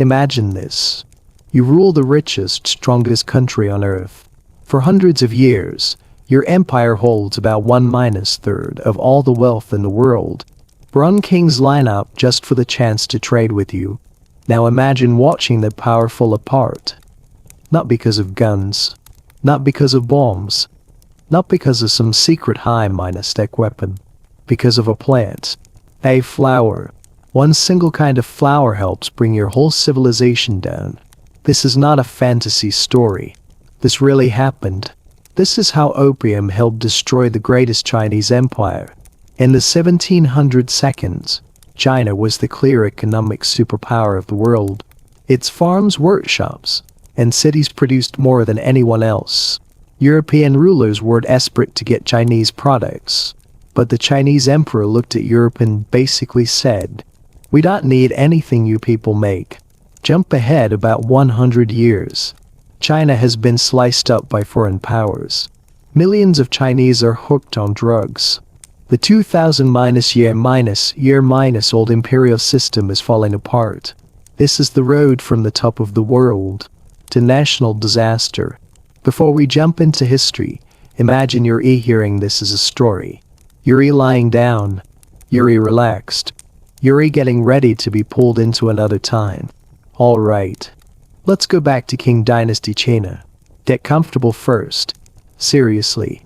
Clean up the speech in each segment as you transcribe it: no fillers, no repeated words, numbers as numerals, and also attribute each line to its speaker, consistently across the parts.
Speaker 1: Imagine this. You rule the richest, strongest country on earth. For hundreds of years, your empire holds about 1/3 of all the wealth in the world. Run kings line up just for the chance to trade with you. Now imagine watching that power fall apart. Not because of guns. Not because of bombs. Not because of some secret high-tech weapon. Because of a plant. A flower. One single kind of flower helps bring your whole civilization down. This is not a fantasy story. This really happened. This is how opium helped destroy the greatest Chinese empire. In the 1700s, China was the clear economic superpower of the world. Its farms, workshops, and cities produced more than anyone else. European rulers were desperate to get Chinese products. But the Chinese emperor looked at Europe and basically said, "We don't need anything you people make." Jump ahead about 100 years. China has been sliced up by foreign powers. Millions of Chinese are hooked on drugs. The 2000-year-old imperial system is falling apart. This is the road from the top of the world to national disaster. Before we jump into history, imagine you're hearing this as a story. You're lying down. You're relaxed. You're getting ready to be pulled into another time. Alright. Let's go back to Qing Dynasty China. Get comfortable first. Seriously.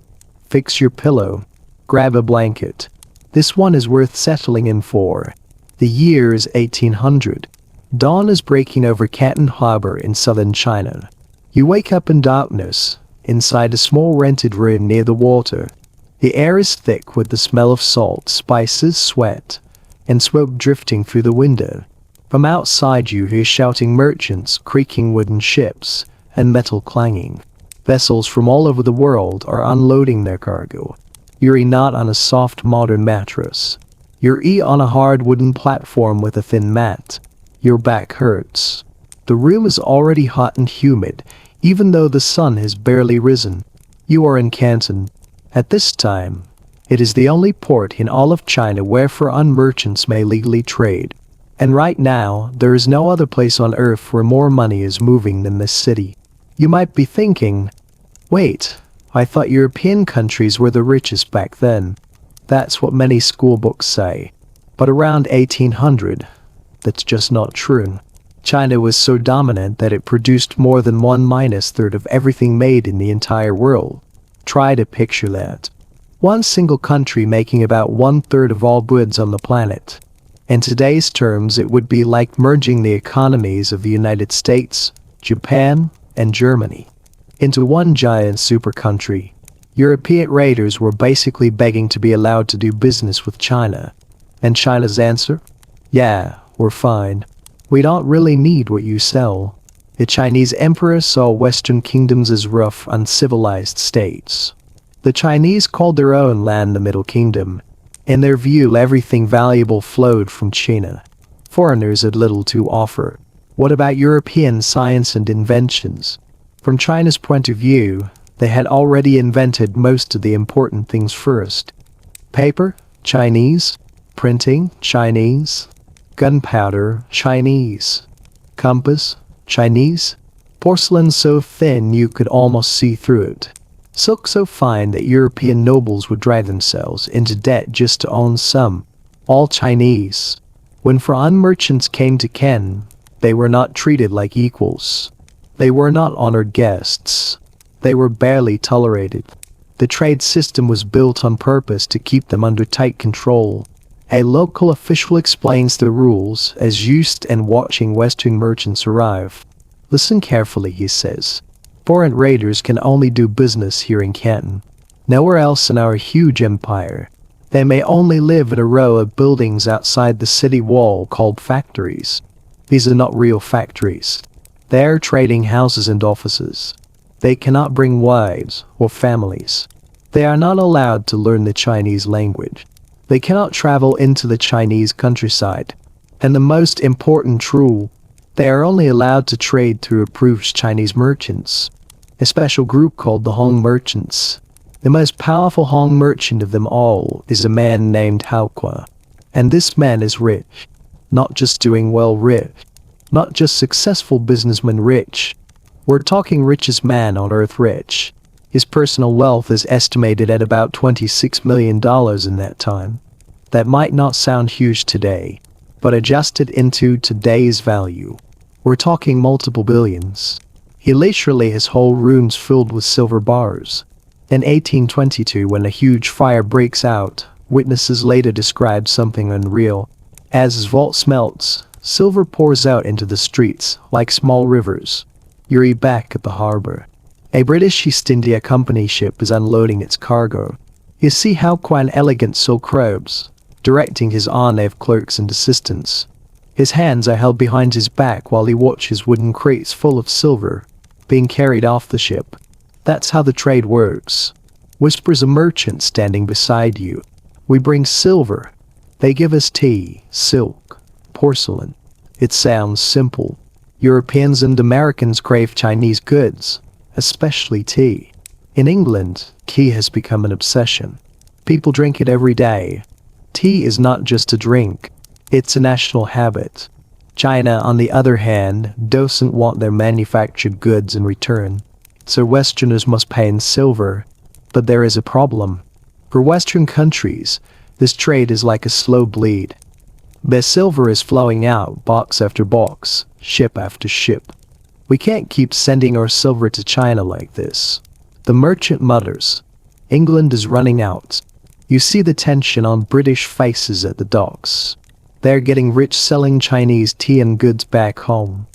Speaker 1: Fix your pillow. Grab a blanket. This one is worth settling in for. The year is 1800. Dawn is breaking over Canton Harbor in southern China. You wake up in darkness, inside a small rented room near the water. The air is thick with the smell of salt, spices, sweat, and smoke drifting through the window. From outside you hear shouting merchants, creaking wooden ships, and metal clanging. Vessels from all over the world are unloading their cargo. You're not on a soft modern mattress. You're on a hard wooden platform with a thin mat. Your back hurts. The room is already hot and humid, even though the sun has barely risen. You are in Canton. At this time, it is the only port in all of China where foreign merchants may legally trade. And right now, there is no other place on earth where more money is moving than this city. You might be thinking, wait, I thought European countries were the richest back then. That's what many school books say. But around 1800, that's just not true. China was so dominant that it produced more than 1/3 of everything made in the entire world. Try to picture that. One single country making about 1/3 of all goods on the planet. In today's terms, it would be like merging the economies of the United States, Japan, and Germany into one giant super country. European raiders were basically begging to be allowed to do business with China. And China's answer? Yeah, we're fine. We don't really need what you sell. The Chinese emperor saw Western kingdoms as rough, uncivilized states. The Chinese called their own land the Middle Kingdom. In their view, everything valuable flowed from China. Foreigners had little to offer. What about European science and inventions? From China's point of view, they had already invented most of the important things first. Paper? Chinese. Printing? Chinese. Gunpowder? Chinese. Compass? Chinese. Porcelain so thin you could almost see through it. Silk so fine that European nobles would drive themselves into debt just to own some. All Chinese. When foreign merchants came to Ken, they were not treated like equals. They were not honored guests. They were barely tolerated. The trade system was built on purpose to keep them under tight control. A local official explains the rules as used and watching Western merchants arrive. Listen carefully, he says. Foreign raiders can only do business here in Canton. Nowhere else in our huge empire. They may only live in a row of buildings outside the city wall called factories. These are not real factories. They are trading houses and offices. They cannot bring wives or families. They are not allowed to learn the Chinese language. They cannot travel into the Chinese countryside. And the most important rule, they are only allowed to trade through approved Chinese merchants. A special group called the Hong merchants. The most powerful Hong merchant of them all is a man named Hao Kwa. And this man is rich. Not just doing well rich. Not just successful businessman rich. We're talking richest man on earth rich. His personal wealth is estimated at about $26 million in that time. That might not sound huge today, but adjusted into today's value, we're talking multiple billions. He literally has whole rooms filled with silver bars. In 1822, when a huge fire breaks out, witnesses later described something unreal. As his vault smelts, silver pours out into the streets like small rivers. You're back at the harbor. A British East India Company ship is unloading its cargo. You see how quite elegant silk robes, directing his on-nave clerks and assistants. His hands are held behind his back while he watches wooden crates full of silver being carried off the ship. That's how the trade works. Whispers a merchant standing beside you. We bring silver. They give us tea, silk, porcelain. It sounds simple. Europeans and Americans crave Chinese goods, especially tea. In England, tea has become an obsession. People drink it every day. Tea is not just a drink, it's a national habit. China, on the other hand, doesn't want their manufactured goods in return, so Westerners must pay in silver. But there is a problem. For Western countries, this trade is like a slow bleed. The silver is flowing out box after box, ship after ship. We can't keep sending our silver to China like this. The merchant mutters. England is running out. You see the tension on British faces at the docks. They're getting rich selling Chinese tea and goods back home.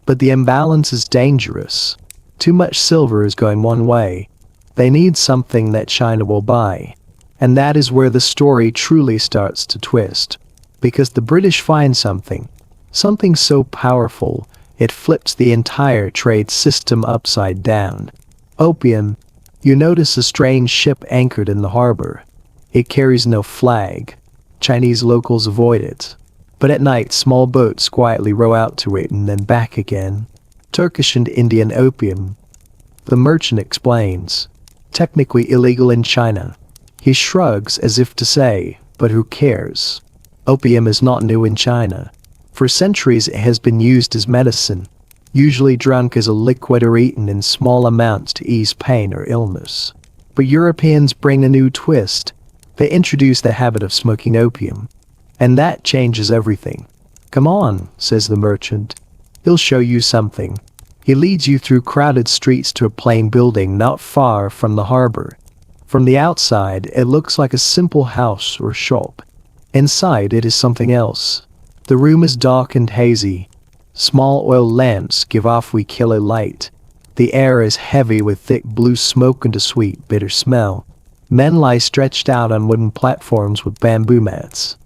Speaker 1: But the imbalance is dangerous. Too much silver is going one way. They need something that China will buy. And that is where the story truly starts to twist. Because the British find something so powerful, it flips the entire trade system upside down. Opium. You notice a strange ship anchored in the harbor. It carries no flag. Chinese locals avoid it. But at night, small boats quietly row out to it and then back again. Turkish and Indian opium. The merchant explains. Technically illegal in China. He shrugs as if to say, but who cares? Opium is not new in China. For centuries it has been used as medicine, usually drunk as a liquid or eaten in small amounts to ease pain or illness. But Europeans bring a new twist. They introduce the habit of smoking opium. And that changes everything. Come on, says the merchant. He'll show you something. He leads you through crowded streets to a plain building not far from the harbor. From the outside, it looks like a simple house or shop. Inside, it is something else. The room is dark and hazy. Small oil lamps give off weak yellow light. The air is heavy with thick blue smoke and a sweet, bitter smell. Men lie stretched out on wooden platforms with bamboo mats.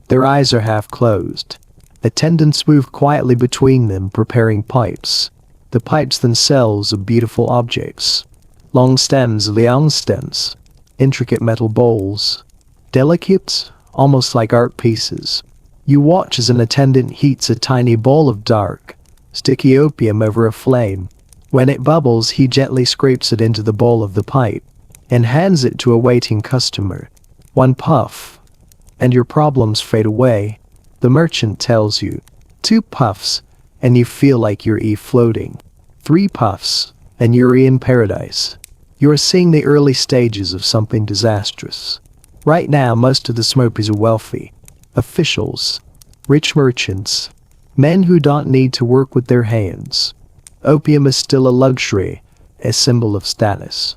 Speaker 1: Their eyes are half closed. Attendants move quietly between them, preparing pipes. The pipes themselves are beautiful objects. Long stems, liang stems. Intricate metal bowls. Delicate, almost like art pieces. You watch as an attendant heats a tiny bowl of dark, sticky opium over a flame. When it bubbles, he gently scrapes it into the bowl of the pipe and hands it to a waiting customer. One puff, and your problems fade away. The merchant tells you. 2 puffs, and you feel like you're floating. 3 puffs, and you're in paradise. You're seeing the early stages of something disastrous. Right now, most of the smokers are wealthy. Officials, rich merchants, men who don't need to work with their hands. Opium is still a luxury, a symbol of status.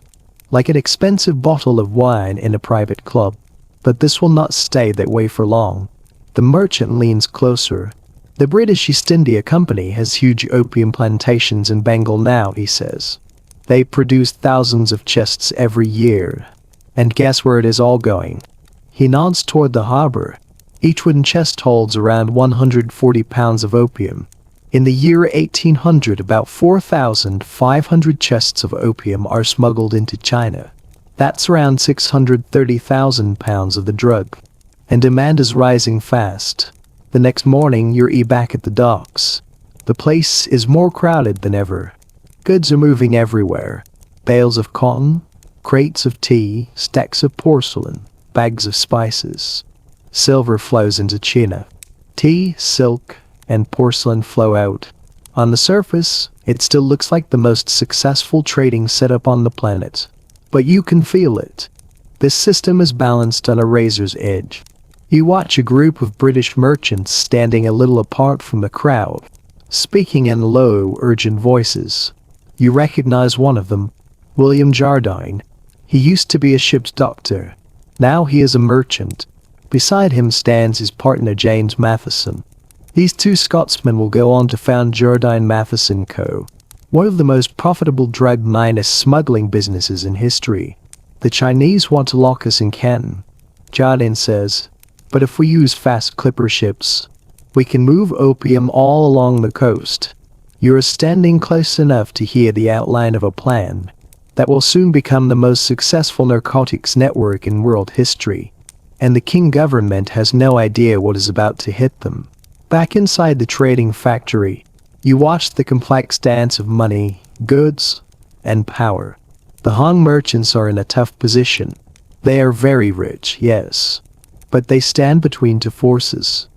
Speaker 1: Like an expensive bottle of wine in a private club. But this will not stay that way for long. The merchant leans closer. The British East India Company has huge opium plantations in Bengal now, he says. They produce thousands of chests every year. And guess where it is all going? He nods toward the harbor. Each wooden chest holds around 140 pounds of opium. In the year 1800, about 4,500 chests of opium are smuggled into China. That's around 630,000 pounds of the drug. And demand is rising fast. The next morning, you're back at the docks. The place is more crowded than ever. Goods are moving everywhere. Bales of cotton, crates of tea, stacks of porcelain, bags of spices. Silver flows into China. Tea, silk, and porcelain flow out. On the surface, it still looks like the most successful trading setup on the planet. But you can feel it. This system is balanced on a razor's edge. You watch a group of British merchants standing a little apart from the crowd, speaking in low, urgent voices. You recognize one of them, William Jardine. He used to be a ship's doctor. Now he is a merchant. Beside him stands his partner James Matheson. These two Scotsmen will go on to found Jardine Matheson Co., one of the most profitable drug minus smuggling businesses in history. The Chinese want to lock us in Canton, Jardine says, but if we use fast clipper ships, we can move opium all along the coast. You are standing close enough to hear the outline of a plan that will soon become the most successful narcotics network in world history, and the Qing government has no idea what is about to hit them. Back inside the trading factory, you watch the complex dance of money, goods, and power. The Han merchants are in a tough position. They are very rich, yes, but they stand between two forces.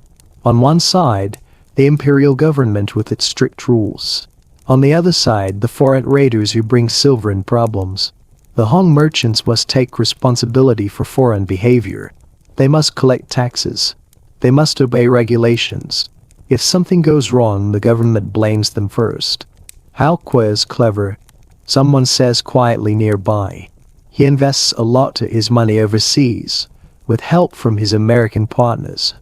Speaker 1: On one side, the imperial government with its strict rules. On the other side, the foreign raiders who bring silver and problems. The Han merchants must take responsibility for foreign behavior. They must collect taxes. They must obey regulations. If something goes wrong, the government blames them first. Hao Kui is clever, someone says quietly nearby. He invests a lot of his money overseas, with help from his American partners.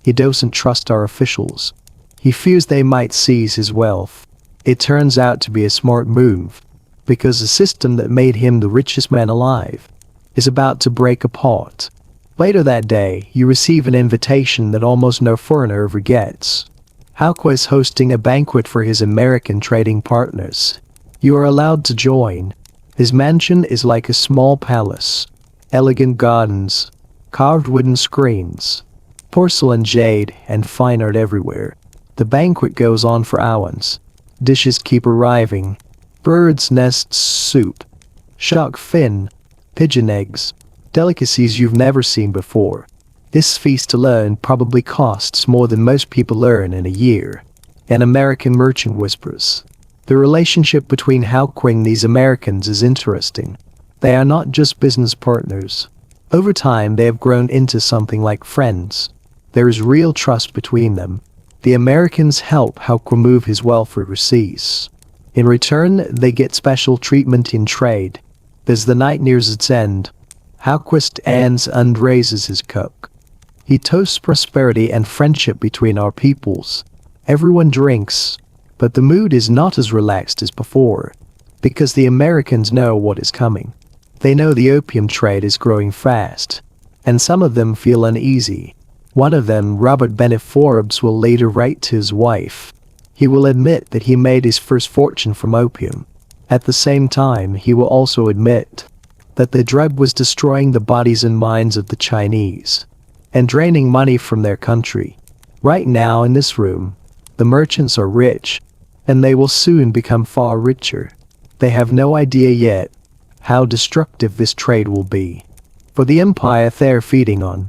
Speaker 1: He doesn't trust our officials. He fears they might seize his wealth. It turns out to be a smart move, because the system that made him the richest man alive is about to break apart. Later that day, you receive an invitation that almost no foreigner ever gets. Hao Kui is hosting a banquet for his American trading partners. You are allowed to join. His mansion is like a small palace. Elegant gardens, carved wooden screens, porcelain jade, and fine art everywhere. The banquet goes on for hours. Dishes keep arriving. Bird's nest soup, shark fin, pigeon eggs, delicacies you've never seen before. This feast alone probably costs more than most people earn in a year. An American merchant whispers. The relationship between Hao Kui and these Americans is interesting. They are not just business partners. Over time, they have grown into something like friends. There is real trust between them. The Americans help Hao Kui move his wealth overseas. In return, they get special treatment in trade. As the night nears its end, Hao Kui stands and raises his cup. He toasts prosperity and friendship between our peoples. Everyone drinks, but the mood is not as relaxed as before, because the Americans know what is coming. They know the opium trade is growing fast, and some of them feel uneasy. One of them, Robert Bennett Forbes, will later write to his wife. He will admit that he made his first fortune from opium. At the same time, he will also admit that the drug was destroying the bodies and minds of the Chinese and draining money from their country. Right now in this room, the merchants are rich, and they will soon become far richer. They have no idea yet how destructive this trade will be for the empire they're feeding on.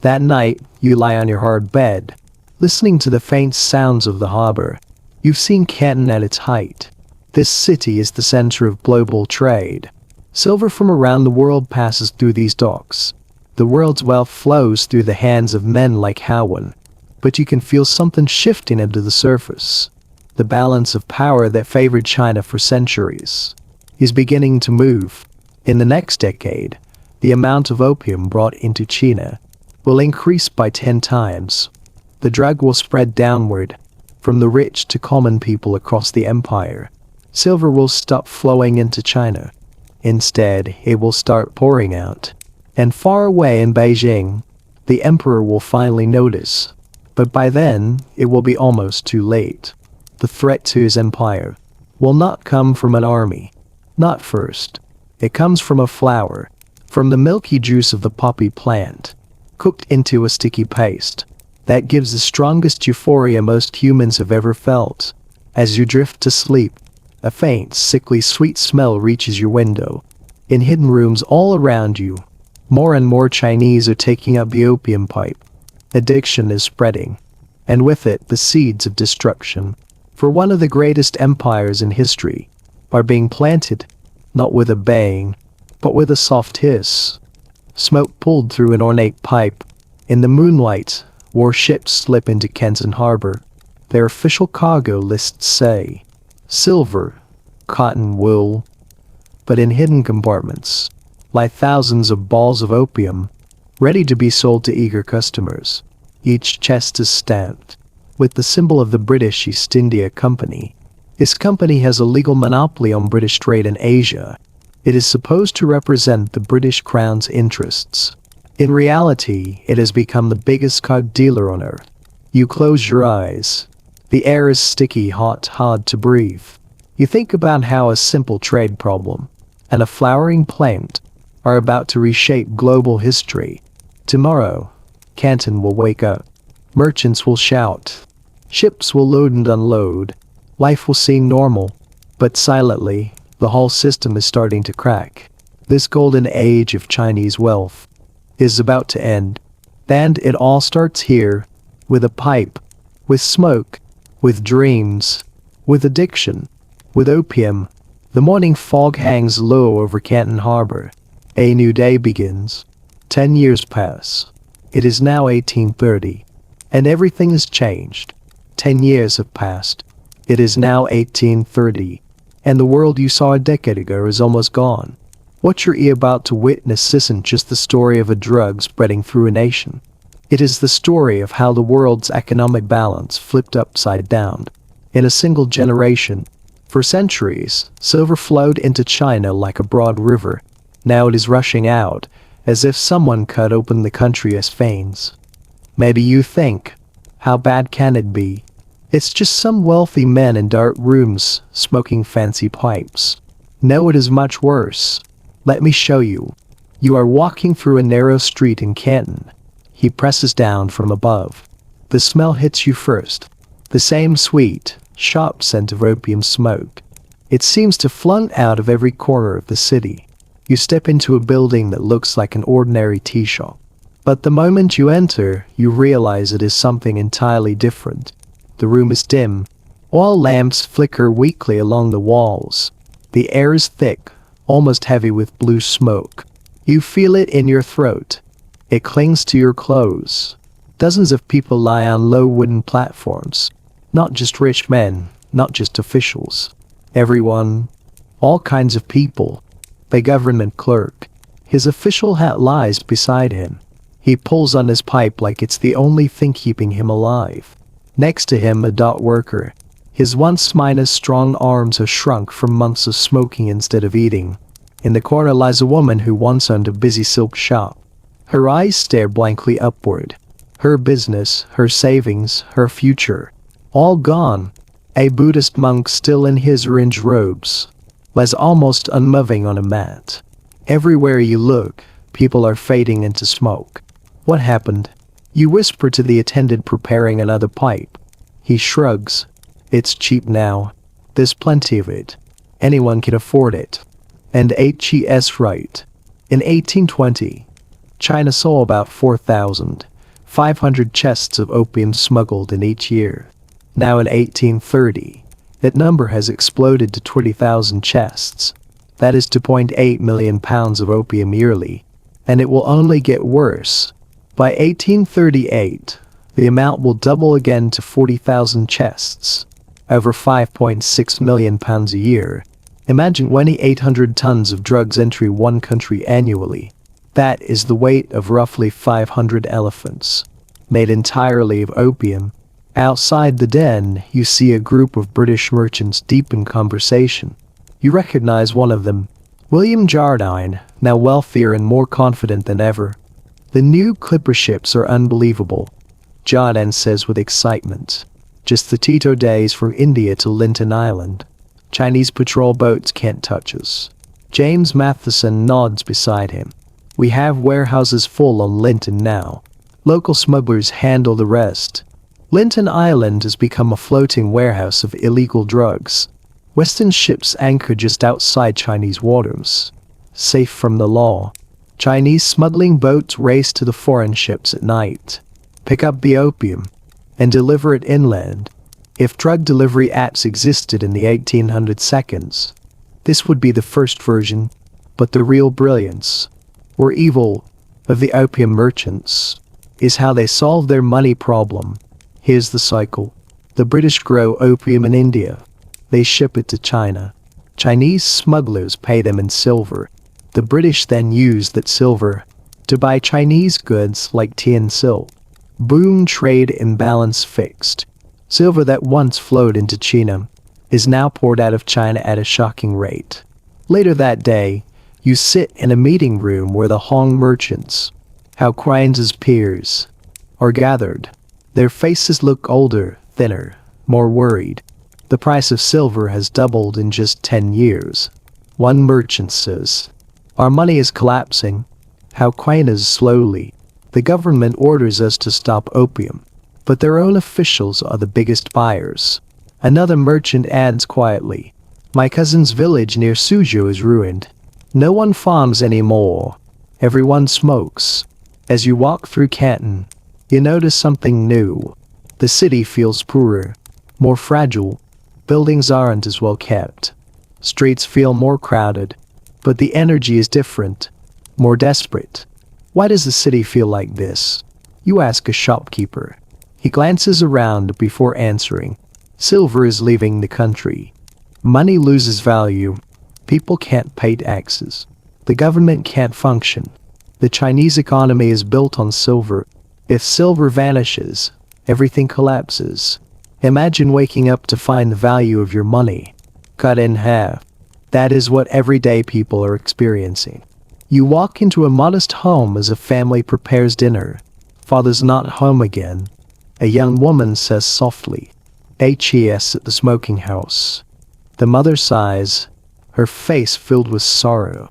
Speaker 1: That night, you lie on your hard bed, listening to the faint sounds of the harbor. You've seen Canton at its height. This city is the center of global trade. Silver from around the world passes through these docks. The world's wealth flows through the hands of men like Hao Kui. But you can feel something shifting under the surface. The balance of power that favored China for centuries is beginning to move. In the next decade, the amount of opium brought into China will increase by 10 times. The drug will spread downward, from the rich to common people across the empire. Silver will stop flowing into China. Instead, it will start pouring out. And far away in Beijing, the emperor will finally notice. But by then, it will be almost too late. The threat to his empire will not come from an army. Not first. It comes from a flower, from the milky juice of the poppy plant, cooked into a sticky paste that gives the strongest euphoria most humans have ever felt. As you drift to sleep, a faint, sickly sweet smell reaches your window. In hidden rooms all around you, more and more Chinese are taking up the opium pipe. Addiction is spreading. and with it the seeds of destruction. For one of the greatest empires in history are being planted, not with a bang, but with a soft hiss. Smoke pulled through an ornate pipe. In the moonlight, warships slip into Canton Harbor. Their official cargo lists say silver, cotton, wool. But in hidden compartments lie thousands of balls of opium, ready to be sold to eager customers. Each chest is stamped with the symbol of the British East India Company. This company has a legal monopoly on British trade in Asia. It is supposed to represent the British Crown's interests. In reality, it has become the biggest card dealer on earth. You close your eyes. The air is sticky, hot, hard to breathe. You think about how a simple trade problem and a flowering plant are about to reshape global history. Tomorrow, Canton will wake up. Merchants will shout. Ships will load and unload. Life will seem normal. But silently, the whole system is starting to crack. This golden age of Chinese wealth is about to end. And it all starts here, with a pipe, with smoke, with dreams, with addiction, with opium. The morning fog hangs low over Canton Harbor. A new day begins. 10 years pass. It is now 1830. And everything has changed. 10 years have passed. It is now 1830. And the world you saw a decade ago is almost gone. What you're about to witness isn't just the story of a drug spreading through a nation. It is the story of how the world's economic balance flipped upside down. In a single generation, for centuries, silver flowed into China like a broad river. Now it is rushing out, as if someone cut open the country as veins. Maybe you think, how bad can it be? It's just some wealthy men in dark rooms, smoking fancy pipes. No, it is much worse. Let me show you. You are walking through a narrow street in Canton. He presses down from above. The smell hits you first. The same sweet, sharp scent of opium smoke. It seems to flood out of every corner of the city. You step into a building that looks like an ordinary tea shop. But the moment you enter, you realize it is something entirely different. The room is dim. Oil lamps flicker weakly along the walls. The air is thick, almost heavy with blue smoke. You feel it in your throat. It clings to your clothes. Dozens of people lie on low wooden platforms. Not just rich men, not just officials. Everyone. All kinds of people. A government clerk. His official hat lies beside him. He pulls on his pipe like it's the only thing keeping him alive. Next to him, a dock worker. His once strong arms are shrunk from months of smoking instead of eating. In the corner lies a woman who once owned a busy silk shop. Her eyes stare blankly upward. Her business, her savings, her future. All gone. A Buddhist monk still in his orange robes lies almost unmoving on a mat. Everywhere you look, people are fading into smoke. What happened? You whisper to the attendant preparing another pipe. He shrugs. It's cheap now. There's plenty of it. Anyone can afford it. And he's right. In 1820, China saw about 4,500 chests of opium smuggled in each year. Now in 1830, that number has exploded to 20,000 chests. That is 2.8 million pounds of opium yearly. And it will only get worse. By 1838, the amount will double again to 40,000 chests. Over 5.6 million pounds a year. Imagine 2,800 tons of drugs entry one country annually. That is the weight of roughly 500 elephants. Made entirely of opium. Outside the den, you see a group of British merchants deep in conversation. You recognize one of them. William Jardine, now wealthier and more confident than ever. The new clipper ships are unbelievable, Jardine says with excitement. Just the Tito days from India to Linton Island. Chinese patrol boats can't touch us. James Matheson nods beside him. We have warehouses full on Linton now. Local smugglers handle the rest. Linton Island has become a floating warehouse of illegal drugs. Western ships anchor just outside Chinese waters. Safe from the law. Chinese smuggling boats race to the foreign ships at night. Pick up the opium. and deliver it inland. If drug delivery apps existed in the 1800 seconds, this would be the first version, but the real brilliance, or evil, of the opium merchants is how they solve their money problem. Here's the cycle. The British grow opium in India. They ship it to China. Chinese smugglers pay them in silver. The British then use that silver to buy Chinese goods like tea and silk. Boom, trade imbalance fixed. Silver that once flowed into China is now poured out of China at a shocking rate. Later that day, you sit in a meeting room where the Hong merchants, how Qian's peers, are gathered. Their faces look older, thinner, more worried. The price of silver has doubled in just 10 years. One merchant says, "Our money is collapsing." How Qian is slowly. The government orders us to stop opium, but their own officials are the biggest buyers. Another merchant adds quietly, "My cousin's village near Suzhou is ruined. No one farms anymore. Everyone smokes." As you walk through Canton, you notice something new. The city feels poorer, more fragile. Buildings aren't as well kept. Streets feel more crowded, but the energy is different, more desperate. Why does the city feel like this? You ask a shopkeeper. He glances around before answering. Silver is leaving the country. Money loses value. People can't pay taxes. The government can't function. The Chinese economy is built on silver. If silver vanishes, everything collapses. Imagine waking up to find the value of your money cut in half. That is what everyday people are experiencing. You walk into a modest home as a family prepares dinner. Father's not home again. A young woman says softly, "Hes at the smoking house." The mother sighs, her face filled with sorrow.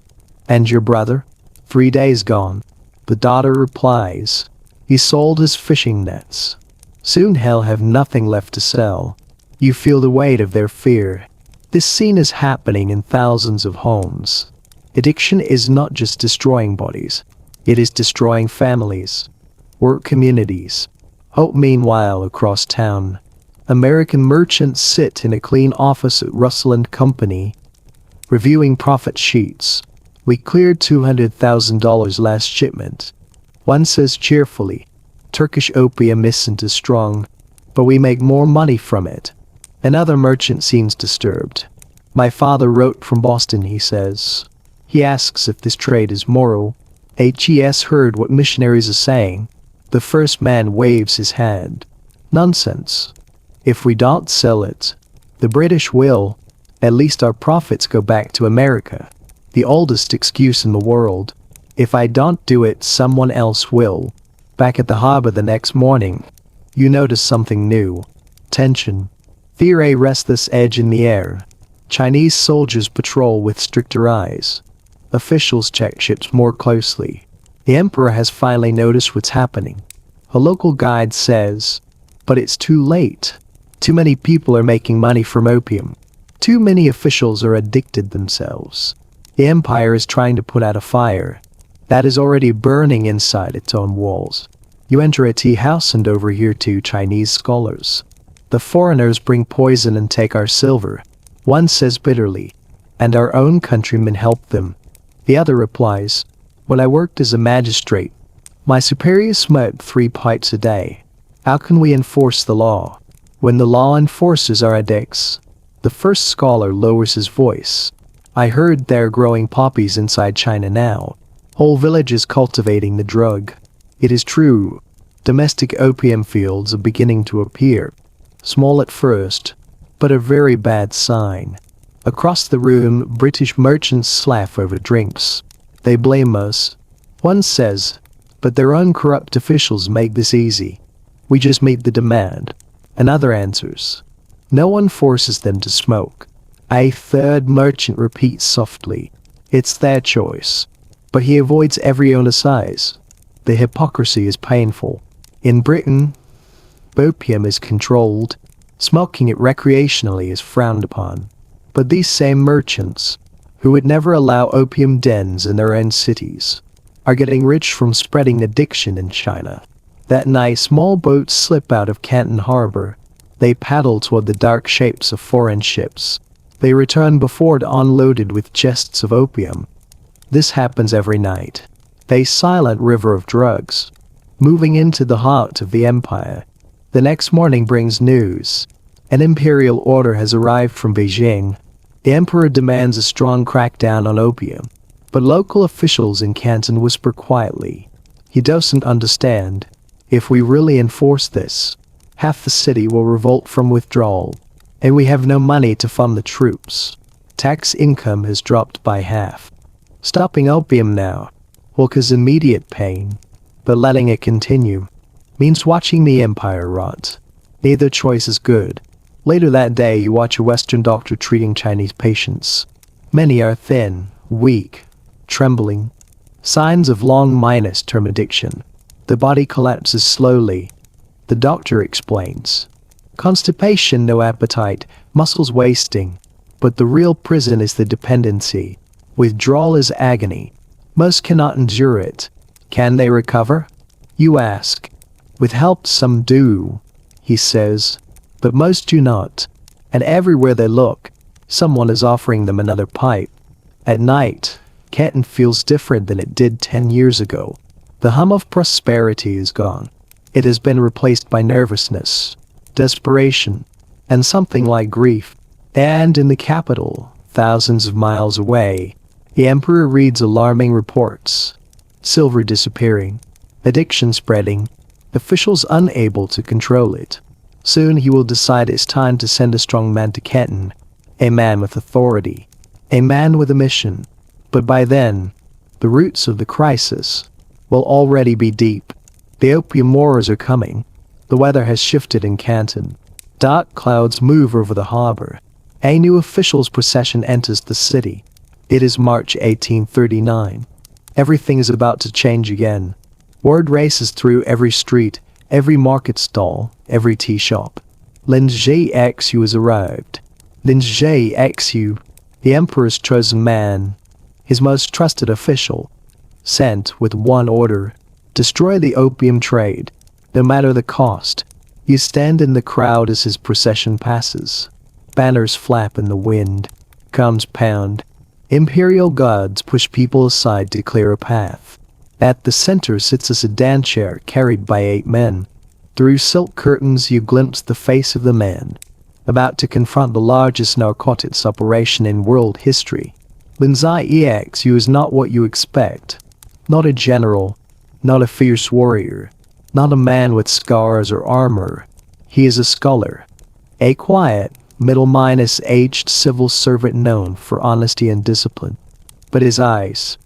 Speaker 1: "And your brother?" 3 days gone. The daughter replies, "He sold his fishing nets." Soon he'll have nothing left to sell. You feel the weight of their fear. This scene is happening in thousands of homes. Addiction is not just destroying bodies, it is destroying families, work communities. Hope meanwhile across town. American merchants sit in a clean office at Russell and Company, reviewing profit sheets. "We cleared $200,000 last shipment." One says cheerfully, "Turkish opium isn't as strong, but we make more money from it." Another merchant seems disturbed. "My father wrote from Boston," he says. He asks if this trade is moral. Hes heard what missionaries are saying. The first man waves his hand. "Nonsense. If we don't sell it, the British will. At least our profits go back to America." The oldest excuse in the world. "If I don't do it, someone else will." Back at the harbor the next morning, you notice something new. Tension. Fear, a restless edge in the air. Chinese soldiers patrol with stricter eyes. Officials check ships more closely. The emperor has finally noticed what's happening. A local guide says, "But it's too late. Too many people are making money from opium. Too many officials are addicted themselves. The empire is trying to put out a fire that is already burning inside its own walls." You enter a tea house and overhear 2 Chinese scholars. "The foreigners bring poison and take our silver," one says bitterly, "and our own countrymen help them." The other replies, "When I worked as a magistrate, my superior smoked 3 pipes a day. How can we enforce the law when the law enforcers are addicts?" The first scholar lowers his voice. "I heard they're growing poppies inside China now. Whole villages cultivating the drug." It is true. Domestic opium fields are beginning to appear. Small at first, but a very bad sign. Across the room, British merchants laugh over drinks. "They blame us," one says, "but their own corrupt officials make this easy. We just meet the demand." Another answers, "No one forces them to smoke." A third merchant repeats softly, "It's their choice." But he avoids every oversize. The hypocrisy is painful. In Britain, opium is controlled. Smoking it recreationally is frowned upon. But these same merchants, who would never allow opium dens in their own cities, are getting rich from spreading addiction in China. That night, small boats slip out of Canton Harbor. They paddle toward the dark shapes of foreign ships. They return before dawn loaded with chests of opium. This happens every night. A silent river of drugs, moving into the heart of the empire. The next morning brings news. An imperial order has arrived from Beijing. The emperor demands a strong crackdown on opium. But local officials in Canton whisper quietly. He doesn't understand. If we really enforce this, half the city will revolt from withdrawal. And we have no money to fund the troops. Tax income has dropped by half. Stopping opium now will cause immediate pain. But letting it continue means watching the empire rot. Neither choice is good. Later that day, you watch a Western doctor treating Chinese patients. Many are thin, weak, trembling. Signs of long-term addiction. The body collapses slowly. The doctor explains. Constipation, no appetite, muscles wasting. But the real prison is the dependency. Withdrawal is agony. Most cannot endure it. Can they recover? You ask. With help, some do, he says. But most do not. And everywhere they look, someone is offering them another pipe. At night, Canton feels different than it did 10 years ago. The hum of prosperity is gone. It has been replaced by nervousness, desperation, and something like grief. And in the capital, thousands of miles away, the emperor reads alarming reports. Silver disappearing, addiction spreading, officials unable to control it. Soon he will decide it's time to send a strong man to Canton, a man with authority, a man with a mission. But by then, the roots of the crisis will already be deep. The Opium Wars are coming. The weather has shifted in Canton. Dark clouds move over the harbor. A new officials' procession enters the city. It is March 1839. Everything is about to change again. Word races through every street, every market stall, every tea shop. Lin Zhexu has arrived. Lin Zhexu, the emperor's chosen man, his most trusted official, sent with one order: destroy the opium trade, no matter the cost. You stand in the crowd as his procession passes. Banners flap in the wind. Comes pound. Imperial guards push people aside to clear a path. At the center sits a sedan chair carried by 8 men. Through silk curtains you glimpse the face of the man about to confront the largest narcotics operation in world history. Lin Zhexu is not what you expect. Not a general, not a fierce warrior, not a man with scars or armor. He is a scholar. A quiet, middle-aged civil servant known for honesty and discipline. But his eyes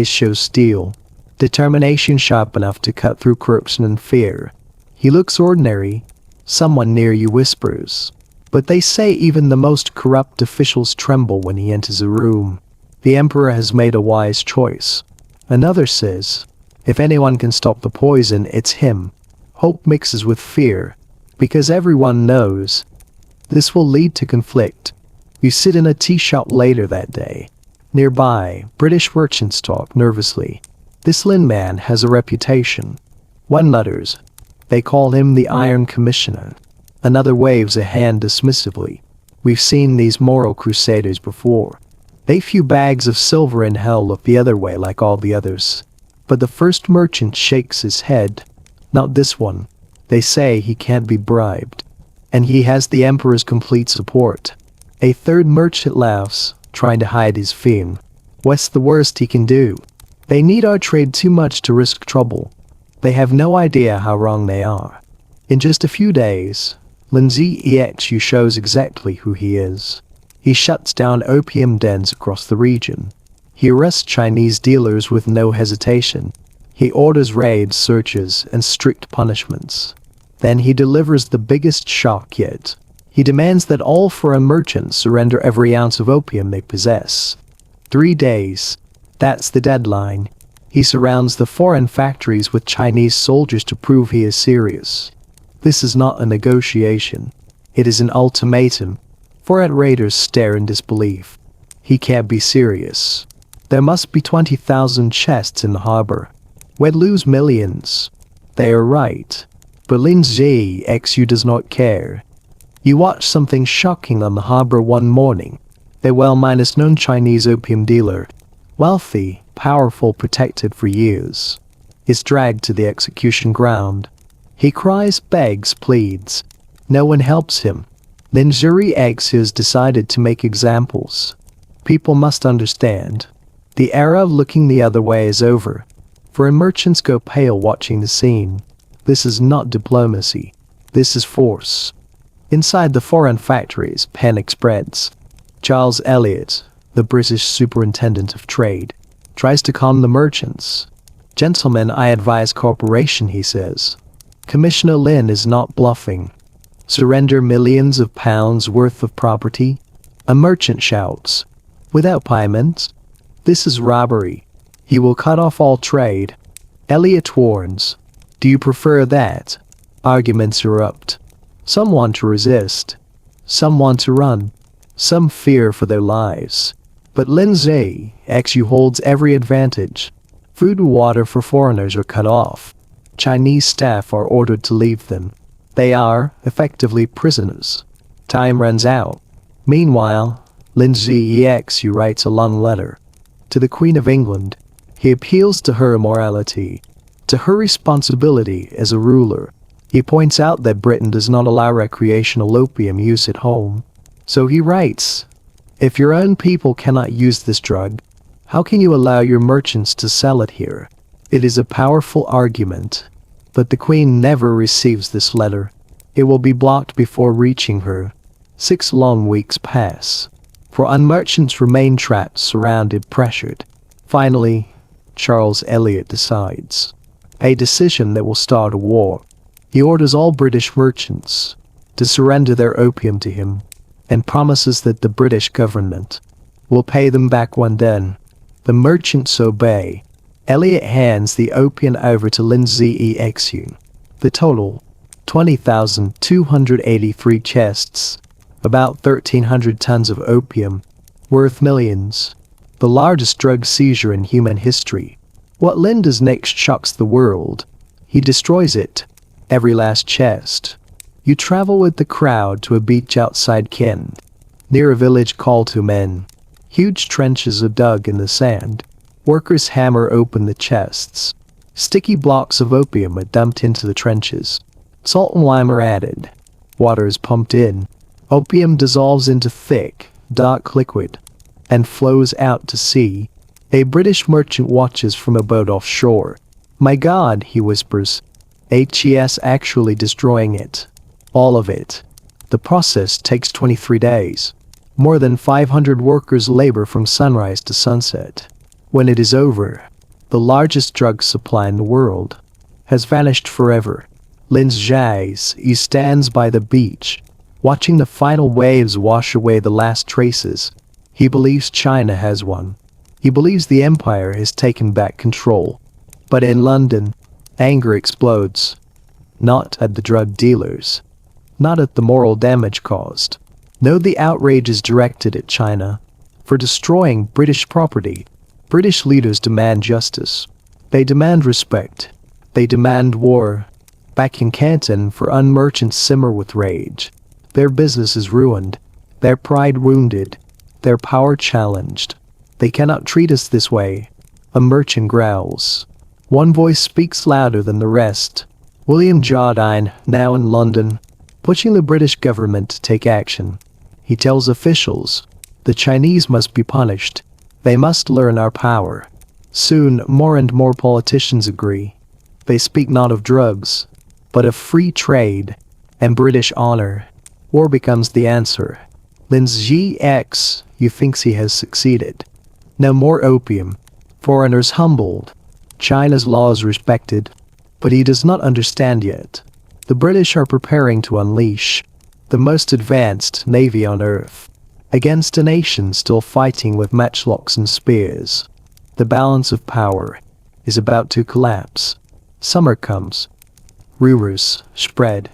Speaker 1: show steel, determination sharp enough to cut through corruption and fear. He looks ordinary. Someone near you whispers. But they say even the most corrupt officials tremble when he enters a room. The emperor has made a wise choice. Another says, if anyone can stop the poison, it's him. Hope mixes with fear, because everyone knows this will lead to conflict. You sit in a tea shop later that day. Nearby, British merchants talk nervously. This Lin man has a reputation. One mutters. They call him the Iron Commissioner. Another waves a hand dismissively. We've seen these moral crusaders before. They few bags of silver in hell look the other way like all the others. But the first merchant shakes his head. Not this one. They say he can't be bribed. And he has the emperor's complete support. A third merchant laughs, trying to hide his fear. What's the worst he can do? They need our trade too much to risk trouble. They have no idea how wrong they are. In just a few days, Lin Zhexu shows exactly who he is. He shuts down opium dens across the region. He arrests Chinese dealers with no hesitation. He orders raids, searches, and strict punishments. Then he delivers the biggest shock yet. He demands that all foreign merchants surrender every ounce of opium they possess. 3 days. That's the deadline. He surrounds the foreign factories with Chinese soldiers to prove he is serious. This is not a negotiation. It is an ultimatum. Foreign raiders stare in disbelief. He can't be serious. There must be 20,000 chests in the harbor. We'd lose millions. They are right. But Lin Zixu does not care. You watch something shocking on the harbor one morning. A well-known Chinese opium dealer, wealthy, powerful, protected for years, is dragged to the execution ground. He cries, begs, pleads. No one helps him. Lin Zixu has decided to make examples. People must understand. The era of looking the other way is over. Foreign merchants go pale watching the scene. This is not diplomacy. This is force. Inside the foreign factories, panic spreads. Charles Elliot, the British Superintendent of Trade, tries to calm the merchants. "Gentlemen, I advise cooperation," he says. Commissioner Lin is not bluffing. "Surrender millions of pounds worth of property?" A merchant shouts. "Without payment? This is robbery. He will cut off all trade." Elliot warns. "Do you prefer that?" Arguments erupt. Some want to resist. Some want to run. Some fear for their lives. But Lin Zixu holds every advantage. Food and water for foreigners are cut off. Chinese staff are ordered to leave them. They are, effectively, prisoners. Time runs out. Meanwhile, Lin Zixu writes a long letter to the Queen of England. He appeals to her morality, to her responsibility as a ruler. He points out that Britain does not allow recreational opium use at home. So he writes, "If your own people cannot use this drug, how can you allow your merchants to sell it here?" It is a powerful argument. But the Queen never receives this letter. It will be blocked before reaching her. 6 long weeks pass. Foreign merchants remain trapped, surrounded, pressured. Finally, Charles Elliot decides. A decision that will start a war. He orders all British merchants to surrender their opium to him, and promises that the British government will pay them back one day. The merchants obey. Elliot hands the opium over to Lin Zixu. The total, 20,283 chests, about 1,300 tons of opium, worth millions. The largest drug seizure in human history. What Lin does next shocks the world. He destroys it. Every last chest. You travel with the crowd to a beach outside Qing, near a village called Tumen. Huge trenches are dug in the sand. Workers hammer open the chests. Sticky blocks of opium are dumped into the trenches. Salt and lime are added. Water is pumped in. Opium dissolves into thick, dark liquid and flows out to sea. A British merchant watches from a boat offshore. "My God," he whispers. "HES actually destroying it. All of it." The process takes 23 days. More than 500 workers labor from sunrise to sunset. When it is over, the largest drug supply in the world has vanished forever. Lin Zixu stands by the beach, watching the final waves wash away the last traces. He believes China has won. He believes the empire has taken back control. But in London, anger explodes. Not at the drug dealers. Not at the moral damage caused. No, the outrage is directed at China for destroying British property. British leaders demand justice. They demand respect. They demand war. Back in Canton, foreign merchants simmer with rage. Their business is ruined. Their pride wounded. Their power challenged. "They cannot treat us this way," a merchant growls. One voice speaks louder than the rest. William Jardine, now in London, pushing the British government to take action. He tells officials, "The Chinese must be punished. They must learn our power." Soon, more and more politicians agree. They speak not of drugs, but of free trade and British honor. War becomes the answer. Lin Zixu thinks he has succeeded. No more opium. Foreigners humbled. China's laws respected. But he does not understand yet. The British are preparing to unleash the most advanced navy on earth against a nation still fighting with matchlocks and spears. The balance of power is about to collapse. Summer comes. Rumors spread.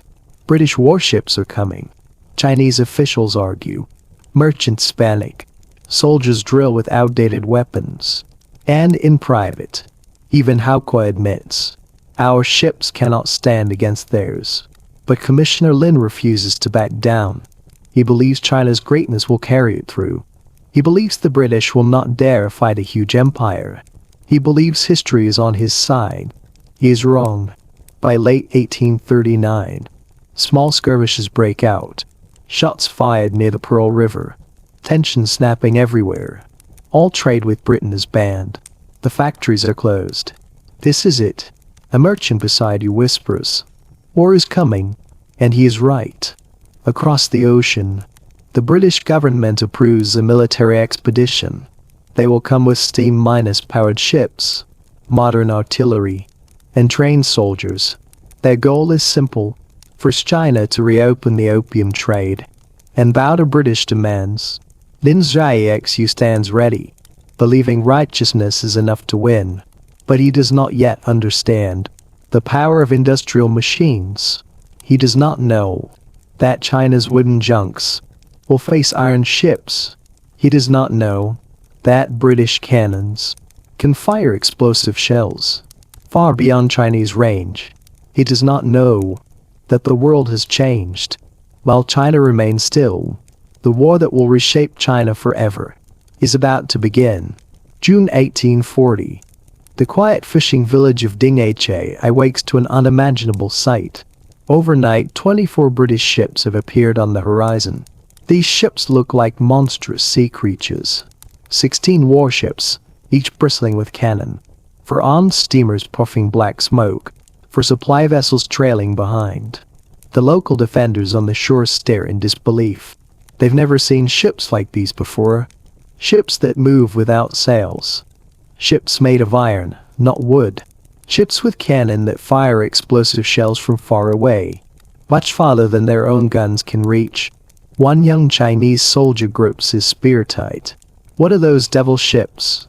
Speaker 1: British warships are coming. Chinese officials argue. Merchants panic. Soldiers drill with outdated weapons. And in private, even Haokoi admits, Our ships cannot stand against theirs. But Commissioner Lin refuses to back down. He believes China's greatness will carry it through. He believes the British will not dare fight a huge empire. He believes history is on his side. He is wrong. By late 1839, small skirmishes break out. Shots fired near the Pearl River. Tension snapping everywhere. All trade with Britain is banned. The factories are closed. This is it. A merchant beside you whispers, "War is coming," and he is right. Across the ocean, the British government approves a military expedition. They will come with steam-powered ships, modern artillery, and trained soldiers. Their goal is simple: force China to reopen the opium trade and bow to British demands. Lin Xiaoxu stands ready, believing righteousness is enough to win. But he does not yet understand the power of industrial machines. He does not know that China's wooden junks will face iron ships. He does not know that British cannons can fire explosive shells far beyond Chinese range. He does not know that the world has changed. While China remains still, the war that will reshape China forever is about to begin. June 1840. The quiet fishing village of Dinghe awakes to an unimaginable sight. Overnight, 24 British ships have appeared on the horizon. These ships look like monstrous sea creatures. 16 warships, each bristling with cannon. For armed steamers puffing black smoke. For supply vessels trailing behind. The local defenders on the shore stare in disbelief. They've never seen ships like these before. Ships that move without sails. Ships made of iron, not wood. Ships with cannon that fire explosive shells from far away, much farther than their own guns can reach. One young Chinese soldier grips his spear tight. "What are those devil ships?"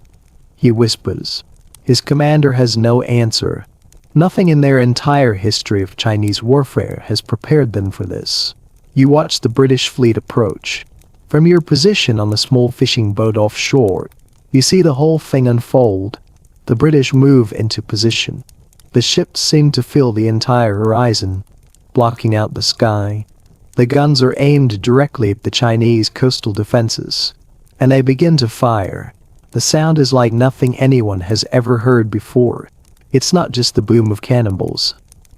Speaker 1: he whispers. His commander has no answer. Nothing in their entire history of Chinese warfare has prepared them for this. You watch the British fleet approach. From your position on the small fishing boat offshore, you see the whole thing unfold. The British move into position. The ships seem to fill the entire horizon, blocking out the sky. The guns are aimed directly at the Chinese coastal defenses, and they begin to fire. The sound is like nothing anyone has ever heard before. It's not just the boom of cannonballs.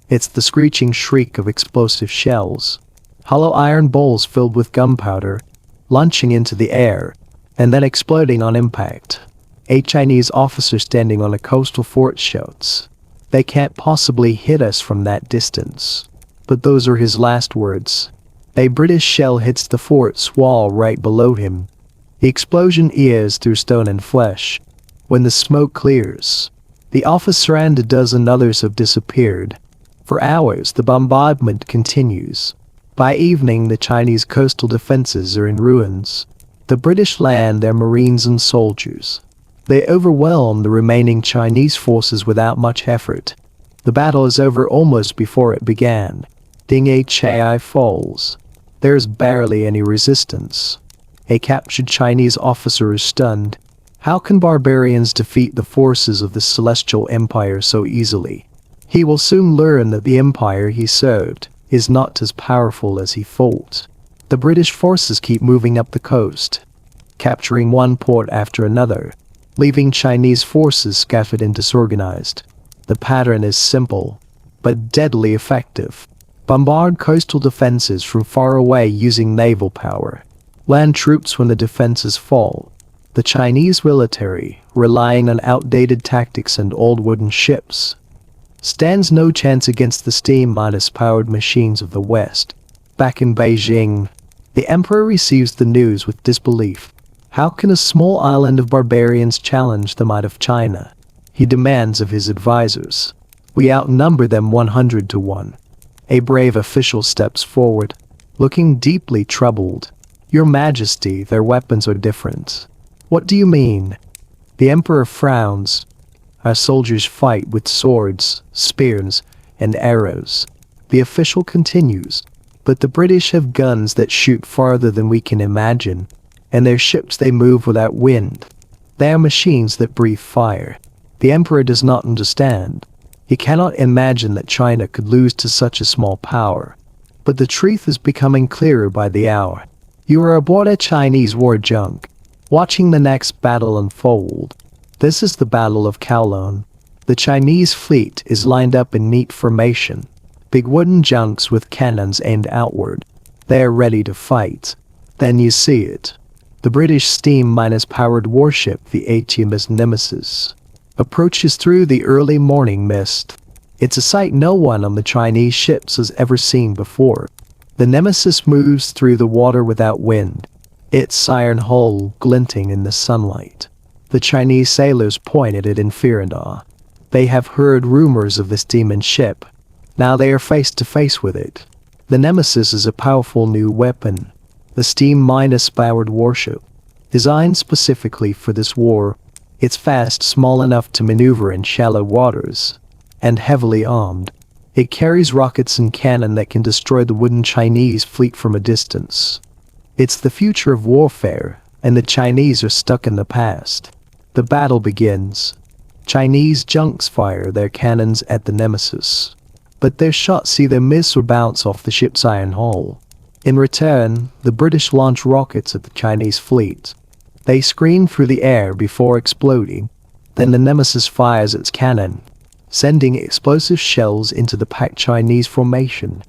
Speaker 1: It's the screeching shriek of explosive shells. Hollow iron bowls filled with gunpowder, launching into the air, and then exploding on impact. A Chinese officer standing on a coastal fort shouts, "They can't possibly hit us from that distance." But those are his last words. A British shell hits the fort's wall right below him. The explosion ears through stone and flesh. When the smoke clears, the officer and a dozen others have disappeared. For hours, the bombardment continues. By evening, the Chinese coastal defenses are in ruins. The British land their marines and soldiers. They overwhelm the remaining Chinese forces without much effort. The battle is over almost before it began. Dinghe falls. There is barely any resistance. A captured Chinese officer is stunned. How can barbarians defeat the forces of the Celestial Empire so easily? He will soon learn that the empire he served is not as powerful as he thought. The British forces keep moving up the coast, capturing one port after another, leaving Chinese forces scattered and disorganized. The pattern is simple, but deadly effective. Bombard coastal defenses from far away using naval power. Land troops when the defenses fall. The Chinese military, relying on outdated tactics and old wooden ships, stands no chance against the steam-powered machines of the West. Back in Beijing, the emperor receives the news with disbelief. How can a small island of barbarians challenge the might of China? He demands of his advisors. We outnumber them 100 to 1. A brave official steps forward, looking deeply troubled. Your Majesty, their weapons are different. What do you mean? The emperor frowns. Our soldiers fight with swords, spears, and arrows. The official continues. But the British have guns that shoot farther than we can imagine, and their ships they move without wind. They are machines that breathe fire. The emperor does not understand. You cannot imagine that China could lose to such a small power. But the truth is becoming clearer by the hour. You are aboard a Chinese war junk, watching the next battle unfold. This is the Battle of Kowloon. The Chinese fleet is lined up in neat formation. Big wooden junks with cannons aimed outward. They are ready to fight. Then you see it. The British steam-powered warship, the HMS Nemesis, approaches through the early morning mist. It's a sight no one on the Chinese ships has ever seen before. The Nemesis moves through the water without wind, its iron hull glinting in the sunlight. The Chinese sailors point at it in fear and awe. They have heard rumors of this demon ship. Now they are face to face with it. The Nemesis is a powerful new weapon, the steam-powered warship, designed specifically for this war. It's fast, small enough to maneuver in shallow waters, and heavily armed. It carries rockets and cannon that can destroy the wooden Chinese fleet from a distance. It's the future of warfare, and the Chinese are stuck in the past. The battle begins. Chinese junks fire their cannons at the Nemesis, but their shots either miss or bounce off the ship's iron hull. In return, the British launch rockets at the Chinese fleet. They scream through the air before exploding. Then the Nemesis fires its cannon, sending explosive shells into the packed Chinese formation.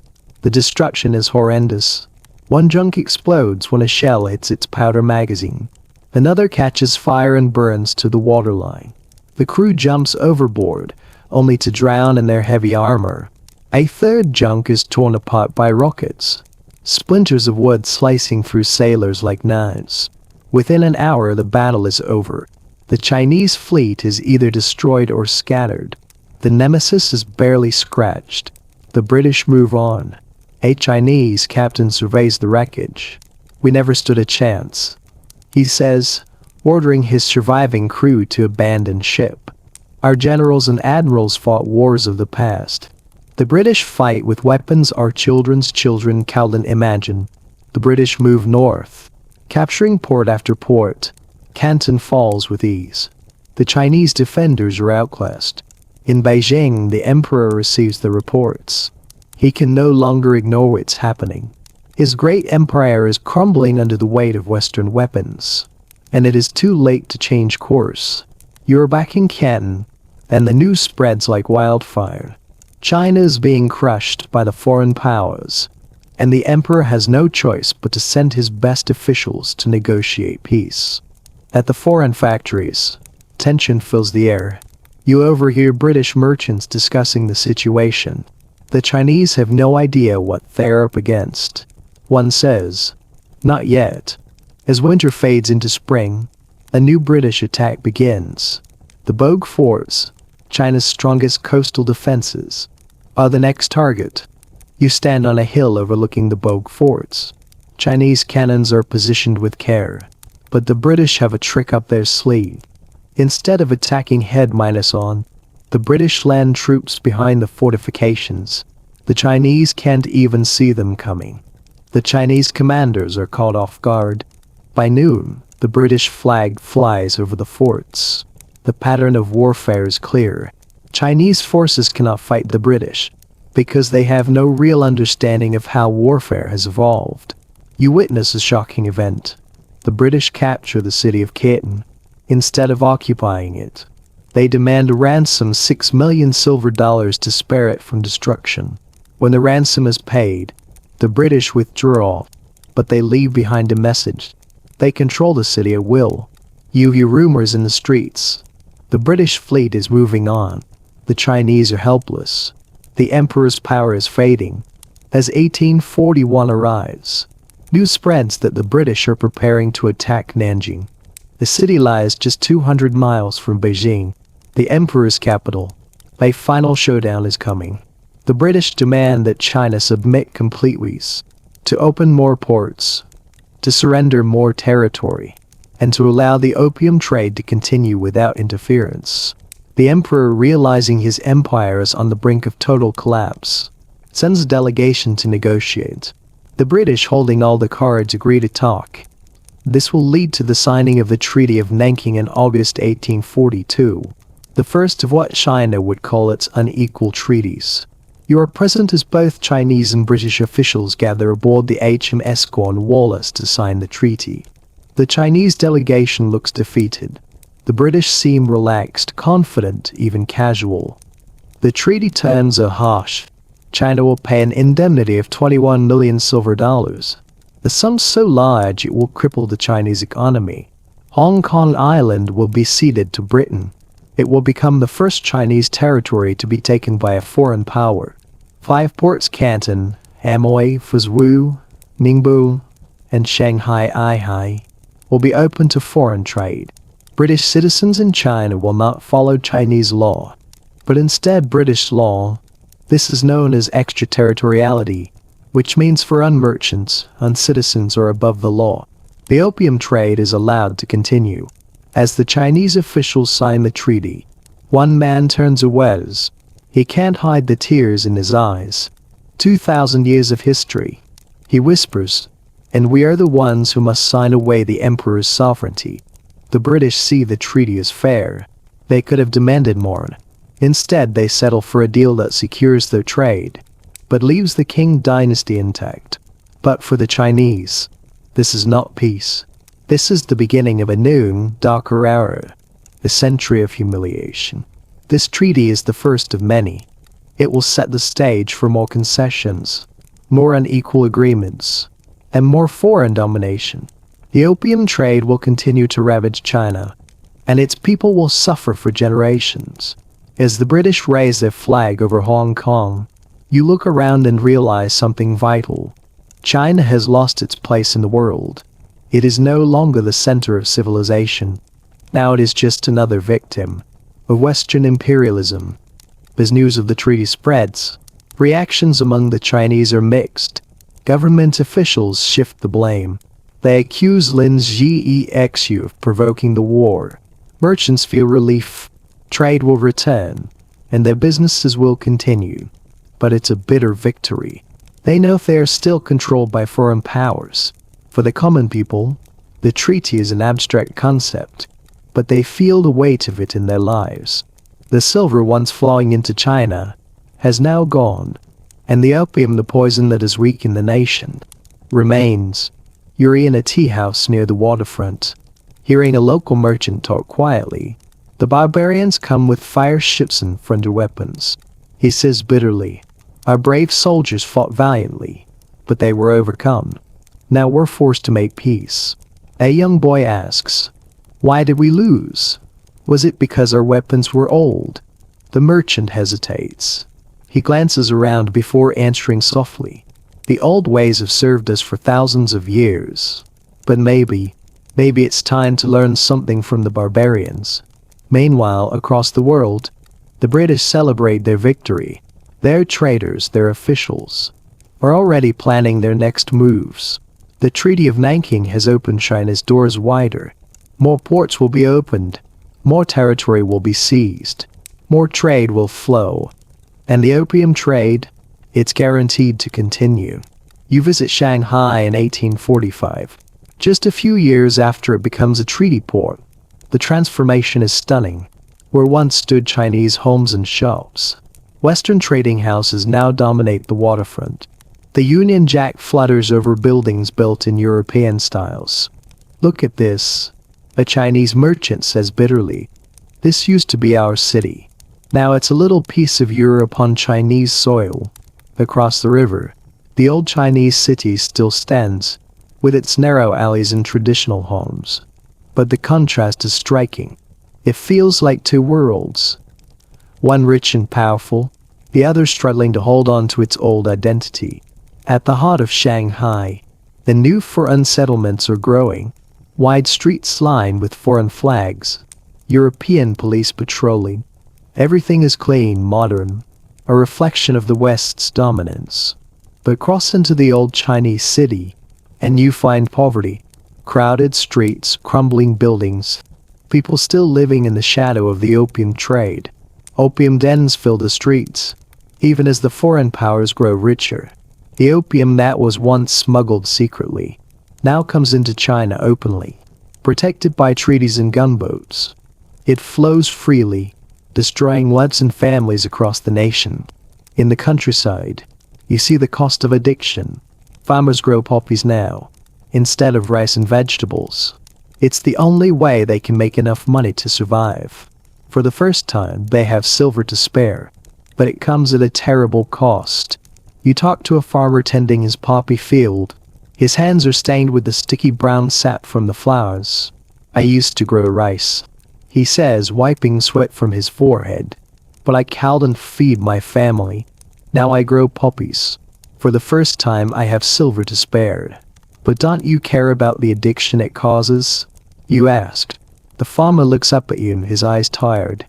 Speaker 1: The destruction is horrendous. One junk explodes when a shell hits its powder magazine. Another catches fire and burns to the waterline. The crew jumps overboard, only to drown in their heavy armor. A third junk is torn apart by rockets, splinters of wood slicing through sailors like knives. Within an hour the battle is over. The Chinese fleet is either destroyed or scattered. The Nemesis is barely scratched. The British move on. A Chinese captain surveys the wreckage. "We never stood a chance," he says, ordering his surviving crew to abandon ship. "Our generals and admirals fought wars of the past. The British fight with weapons our children's children can't imagine." The British move north, capturing port after port. Canton falls with ease. The Chinese defenders are outclassed. In Beijing, the emperor receives the reports. He can no longer ignore what's happening. His great empire is crumbling under the weight of Western weapons, and it is too late to change course. You're back in Canton, and the news spreads like wildfire. China is being crushed by the foreign powers, and the emperor has no choice but to send his best officials to negotiate peace. At the foreign factories, tension fills the air. You overhear British merchants discussing the situation. The Chinese have no idea what they're up against. One says, "Not yet." As winter fades into spring, a new British attack begins. The Bogue Forts, China's strongest coastal defenses, are the next target. You stand on a hill overlooking the Bogue Forts. Chinese cannons are positioned with care, but the British have a trick up their sleeve. Instead of attacking head-on, the British land troops behind the fortifications. The Chinese can't even see them coming. The Chinese commanders are caught off guard. By noon, the British flag flies over the forts. The pattern of warfare is clear. Chinese forces cannot fight the British because they have no real understanding of how warfare has evolved. You witness a shocking event. The British capture the city of Canton. Instead of occupying it, they demand a ransom, $6 million silver to spare it from destruction. When the ransom is paid, the British withdraw, but they leave behind a message. They control the city at will. You hear rumors in the streets. The British fleet is moving on. The Chinese are helpless. The emperor's power is fading. As 1841 arrives, news spreads that the British are preparing to attack Nanjing. The city lies just 200 miles from Beijing, the emperor's capital. A final showdown is coming. The British demand that China submit completely, to open more ports, to surrender more territory, and to allow the opium trade to continue without interference. The emperor, realizing his empire is on the brink of total collapse, sends a delegation to negotiate. The British, holding all the cards, agree to talk. This will lead to the signing of the Treaty of Nanking in August 1842. the first of what China would call its unequal treaties. You are present as both Chinese and British officials gather aboard the HMS Cornwallis to sign the treaty. The Chinese delegation looks defeated. The British seem relaxed, confident, even casual. The treaty terms are harsh. China will pay an indemnity of 21 million silver dollars. The sum so large it will cripple the Chinese economy. Hong Kong Island will be ceded to Britain. It will become the first Chinese territory to be taken by a foreign power. 5 ports Canton, Amoy, Fuzhou, Ningbo, and Shanghai will be open to foreign trade. British citizens in China will not follow Chinese law, but instead British law. This is known as extraterritoriality, which means foreign merchants, uncitizens are above the law. The opium trade is allowed to continue. As the Chinese officials sign the treaty, one man turns away. He can't hide the tears in his eyes. 2,000 years of history. He whispers, and we are the ones who must sign away the emperor's sovereignty. The British see the treaty as fair. They could have demanded more. Instead, they settle for a deal that secures their trade, but leaves the Qing Dynasty intact. But for the Chinese, this is not peace. This is the beginning of a new, darker era, the century of humiliation. This treaty is the first of many. It will set the stage for more concessions, more unequal agreements, and more foreign domination. The opium trade will continue to ravage China, and its people will suffer for generations. As the British raise their flag over Hong Kong, you look around and realize something vital. China has lost its place in the world. It is no longer the center of civilization. Now it is just another victim of Western imperialism. As news of the treaty spreads, reactions among the Chinese are mixed. Government officials shift the blame. They accuse Lin Zhexu of provoking the war. Merchants feel relief. Trade will return, and their businesses will continue. But it's a bitter victory. They know they are still controlled by foreign powers. For the common people, the treaty is an abstract concept, but they feel the weight of it in their lives. The silver once flowing into China has now gone, and the opium, the poison that has weakened the nation, remains. You're in a tea house near the waterfront, hearing a local merchant talk quietly. The barbarians come with fire ships and frontier weapons. He says bitterly, "Our brave soldiers fought valiantly, but they were overcome. Now we're forced to make peace." A young boy asks, "Why did we lose? Was it because our weapons were old?" The merchant hesitates. He glances around before answering softly, "The old ways have served us for thousands of years. But maybe it's time to learn something from the barbarians." Meanwhile, across the world, the British celebrate their victory. Their traders, their officials, are already planning their next moves. The Treaty of Nanking has opened China's doors wider. More ports will be opened. More territory will be seized. More trade will flow. And the opium trade, it's guaranteed to continue. You visit Shanghai in 1845. Just a few years after it becomes a treaty port. The transformation is stunning. Where once stood Chinese homes and shops, Western trading houses now dominate the waterfront. The Union Jack flutters over buildings built in European styles. "Look at this," a Chinese merchant says bitterly. "This used to be our city. Now it's a little piece of Europe on Chinese soil." Across the river, the old Chinese city still stands, with its narrow alleys and traditional homes. But the contrast is striking. It feels like two worlds. One rich and powerful, the other struggling to hold on to its old identity. At the heart of Shanghai, the new foreign settlements are growing. Wide streets lined with foreign flags, European police patrolling. Everything is clean, modern, a reflection of the West's dominance. But cross into the old Chinese city, and you find poverty. Crowded streets, crumbling buildings, people still living in the shadow of the opium trade. Opium dens fill the streets, even as the foreign powers grow richer. The opium that was once smuggled secretly now comes into China openly, protected by treaties and gunboats. It flows freely, destroying lives and families across the nation. In the countryside, you see the cost of addiction. Farmers grow poppies now, instead of rice and vegetables. It's the only way they can make enough money to survive. For the first time, they have silver to spare, but it comes at a terrible cost. You talk to a farmer tending his poppy field. His hands are stained with the sticky brown sap from the flowers. "I used to grow rice," he says, wiping sweat from his forehead. "But I culled and feed my family. Now I grow poppies. For the first time I have silver to spare." "But don't you care about the addiction it causes?" you asked. The farmer looks up at you, his eyes tired.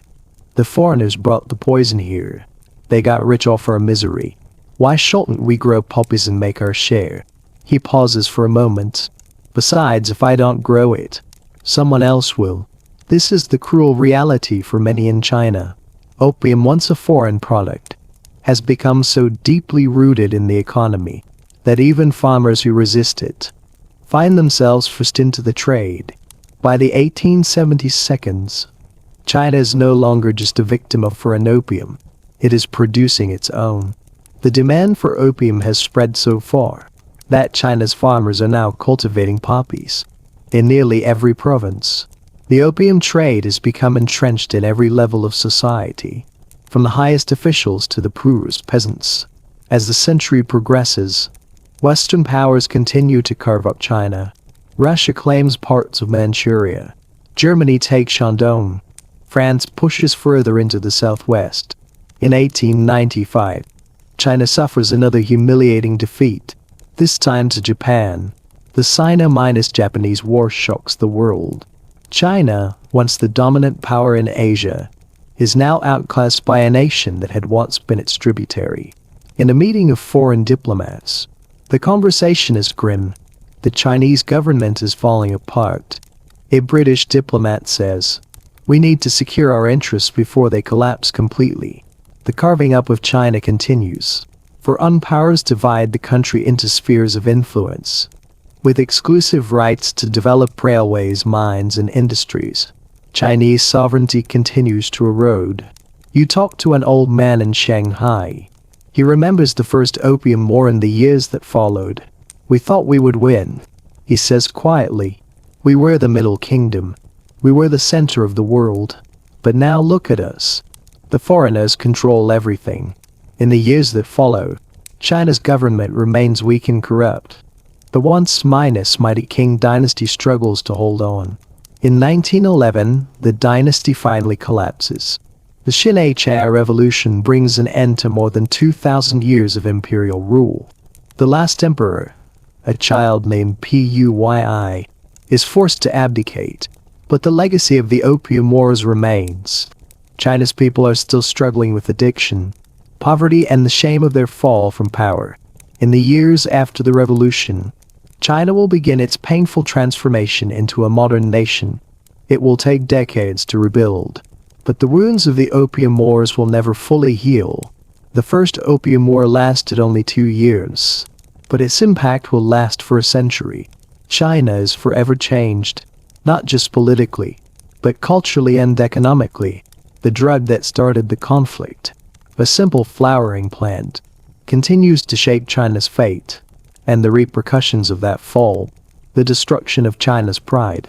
Speaker 1: "The foreigners brought the poison here. They got rich off our misery. Why shouldn't we grow poppies and make our share?" He pauses for a moment. "Besides, if I don't grow it, someone else will." This is the cruel reality for many in China. Opium, once a foreign product, has become so deeply rooted in the economy that even farmers who resist it find themselves forced into the trade. By the 1870s, China is no longer just a victim of foreign opium. It is producing its own. The demand for opium has spread so far that China's farmers are now cultivating poppies in nearly every province. The opium trade has become entrenched in every level of society, from the highest officials to the poorest peasants. As the century progresses, Western powers continue to carve up China. Russia claims parts of Manchuria. Germany takes Shandong. France pushes further into the southwest. In 1895, China suffers another humiliating defeat, this time to Japan. The Sino-Japanese War shocks the world. China, once the dominant power in Asia, is now outclassed by a nation that had once been its tributary. In a meeting of foreign diplomats, the conversation is grim. The Chinese government is falling apart. A British diplomat says, "We need to secure our interests before they collapse completely." The carving up of China continues. Foreign powers divide the country into spheres of influence, with exclusive rights to develop railways, mines, and industries. Chinese sovereignty continues to erode. You talk to an old man in Shanghai. He remembers the first Opium War and the years that followed. "We thought we would win," he says quietly. "We were the Middle Kingdom. We were the center of the world. But now look at us. The foreigners control everything." In the years that follow, China's government remains weak and corrupt. The once mighty Qing Dynasty struggles to hold on. In 1911, the dynasty finally collapses. The Chinesehistory revolution brings an end to more than 2,000 years of imperial rule. The last emperor, a child named Puyi, is forced to abdicate, but the legacy of the Opium Wars remains. China's people are still struggling with addiction, poverty, and the shame of their fall from power. In the years after the revolution, China will begin its painful transformation into a modern nation. It will take decades to rebuild, but the wounds of the Opium Wars will never fully heal. The first Opium War lasted only 2 years, but its impact will last for a century. China is forever changed, not just politically, but culturally and economically. The drug that started the conflict, a simple flowering plant, continues to shape China's fate, and the repercussions of that fall, the destruction of China's pride,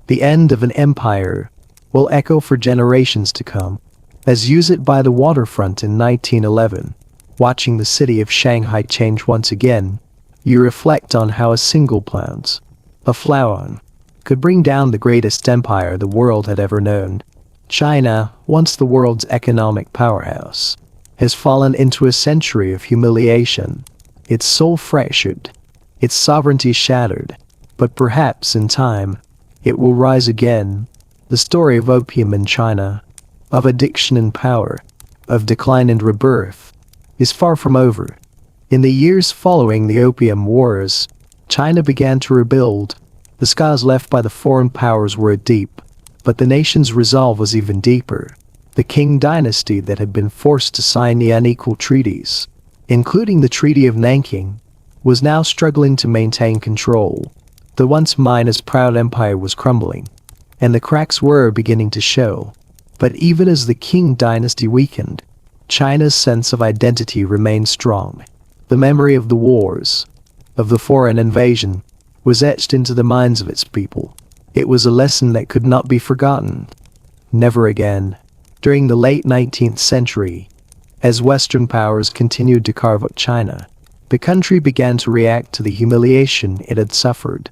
Speaker 1: the end of an empire, will echo for generations to come. As use it by the waterfront in 1911, watching the city of Shanghai change once again, you reflect on how a single plant, a flower, could bring down the greatest empire the world had ever known. China, once the world's economic powerhouse, has fallen into a century of humiliation. Its soul fractured, its sovereignty shattered, but perhaps in time, it will rise again. The story of opium in China, of addiction and power, of decline and rebirth, is far from over. In the years following the Opium Wars, China began to rebuild. The scars left by the foreign powers were deep, but the nation's resolve was even deeper. The Qing Dynasty that had been forced to sign the unequal treaties, including the Treaty of Nanking, was now struggling to maintain control. The once proud empire was crumbling, and the cracks were beginning to show. But even as the Qing Dynasty weakened, China's sense of identity remained strong. The memory of the wars, of the foreign invasion, was etched into the minds of its people. It was a lesson that could not be forgotten. Never again. During the late 19th century, as Western powers continued to carve out China, the country began to react to the humiliation it had suffered.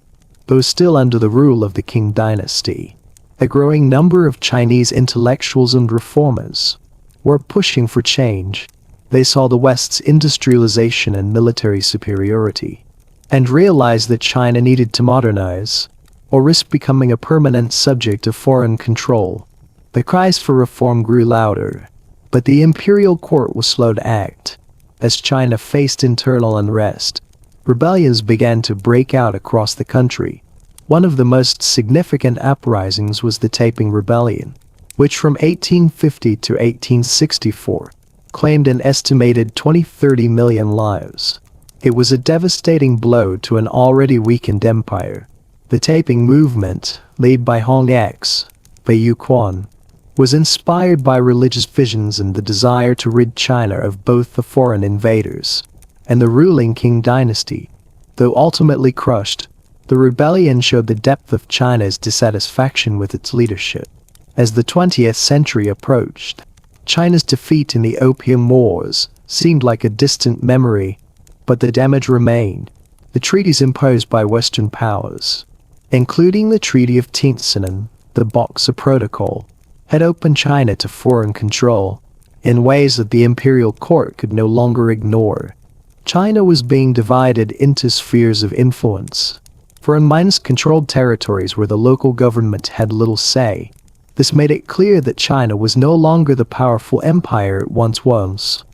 Speaker 1: Though still under the rule of the Qing Dynasty, a growing number of Chinese intellectuals and reformers were pushing for change. They saw the West's industrialization and military superiority, and realized that China needed to modernize, or risk becoming a permanent subject of foreign control. The cries for reform grew louder, but the imperial court was slow to act. As China faced internal unrest, rebellions began to break out across the country. One of the most significant uprisings was the Taiping Rebellion, which from 1850 to 1864 claimed an estimated 20-30 million lives. It was a devastating blow to an already weakened empire. The Taiping movement, led by Hong X, Bai Quan, was inspired by religious visions and the desire to rid China of both the foreign invaders and the ruling Qing Dynasty. Though ultimately crushed, the rebellion showed the depth of China's dissatisfaction with its leadership. As the 20th century approached, China's defeat in the Opium Wars seemed like a distant memory, but the damage remained. The treaties imposed by Western powers, including the Treaty of Tientsin, the Boxer Protocol, had opened China to foreign control in ways that the imperial court could no longer ignore. China was being divided into spheres of influence. Foreign minds-controlled territories where the local government had little say. This made it clear that China was no longer the powerful empire it once was.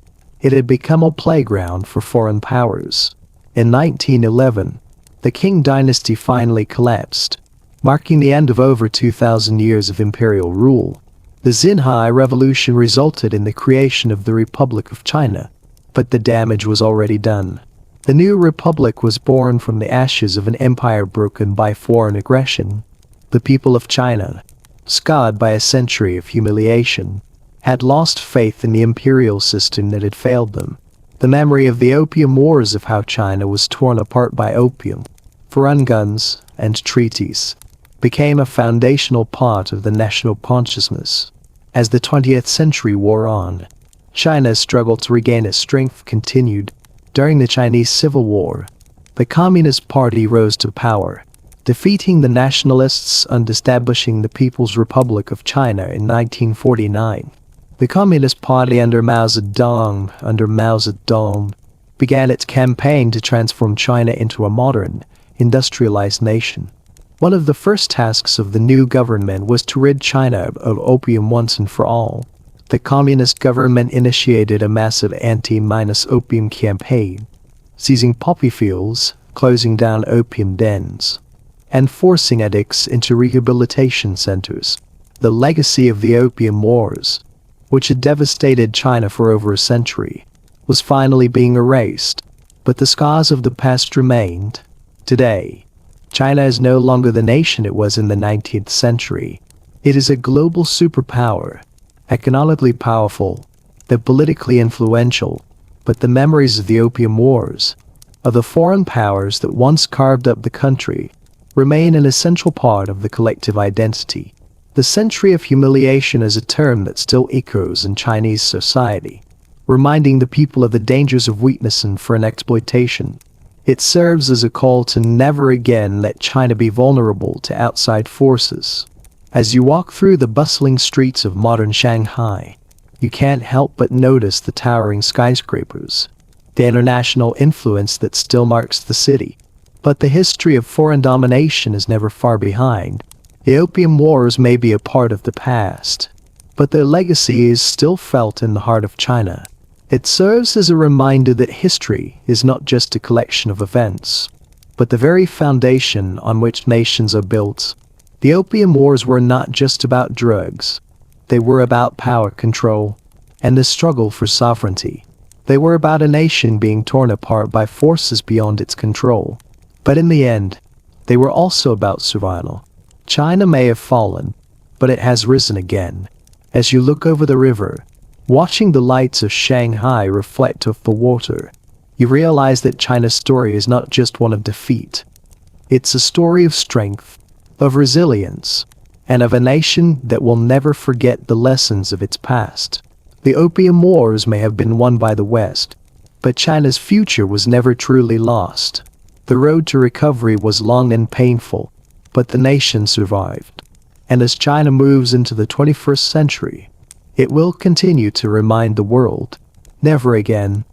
Speaker 1: It had become a playground for foreign powers. In 1911, the Qing Dynasty finally collapsed, marking the end of over 2,000 years of imperial rule. The Xinhai Revolution resulted in the creation of the Republic of China, but the damage was already done. The new republic was born from the ashes of an empire broken by foreign aggression. The people of China, scarred by a century of humiliation, had lost faith in the imperial system that had failed them. The memory of the Opium Wars, of how China was torn apart by opium, foreign guns, and treaties, became a foundational part of the national consciousness. As the 20th century wore on, China's struggle to regain its strength continued. During the Chinese Civil War, the Communist Party rose to power, defeating the nationalists and establishing the People's Republic of China in 1949. The Communist Party under Mao Zedong, began its campaign to transform China into a modern, industrialized nation. One of the first tasks of the new government was to rid China of opium once and for all. The communist government initiated a massive anti-opium campaign, seizing poppy fields, closing down opium dens, and forcing addicts into rehabilitation centers. The legacy of the Opium Wars, which had devastated China for over a century, was finally being erased, but the scars of the past remained. Today, China is no longer the nation it was in the 19th century. It is a global superpower, economically powerful, and politically influential, but the memories of the Opium Wars, of the foreign powers that once carved up the country, remain an essential part of the collective identity. The century of humiliation is a term that still echoes in Chinese society, reminding the people of the dangers of weakness and foreign exploitation. It serves as a call to never again let China be vulnerable to outside forces. As you walk through the bustling streets of modern Shanghai, you can't help but notice the towering skyscrapers, the international influence that still marks the city. But the history of foreign domination is never far behind. The Opium Wars may be a part of the past, but their legacy is still felt in the heart of China. It serves as a reminder that history is not just a collection of events, but the very foundation on which nations are built. The Opium Wars were not just about drugs. They were about power control and the struggle for sovereignty. They were about a nation being torn apart by forces beyond its control. But in the end, they were also about survival. China may have fallen, but it has risen again. As you look over the river, watching the lights of Shanghai reflect off the water, you realize that China's story is not just one of defeat. It's a story of strength, of resilience, and of a nation that will never forget the lessons of its past. The Opium Wars may have been won by the West, but China's future was never truly lost. The road to recovery was long and painful, but the nation survived. And as China moves into the 21st century, it will continue to remind the world, never again.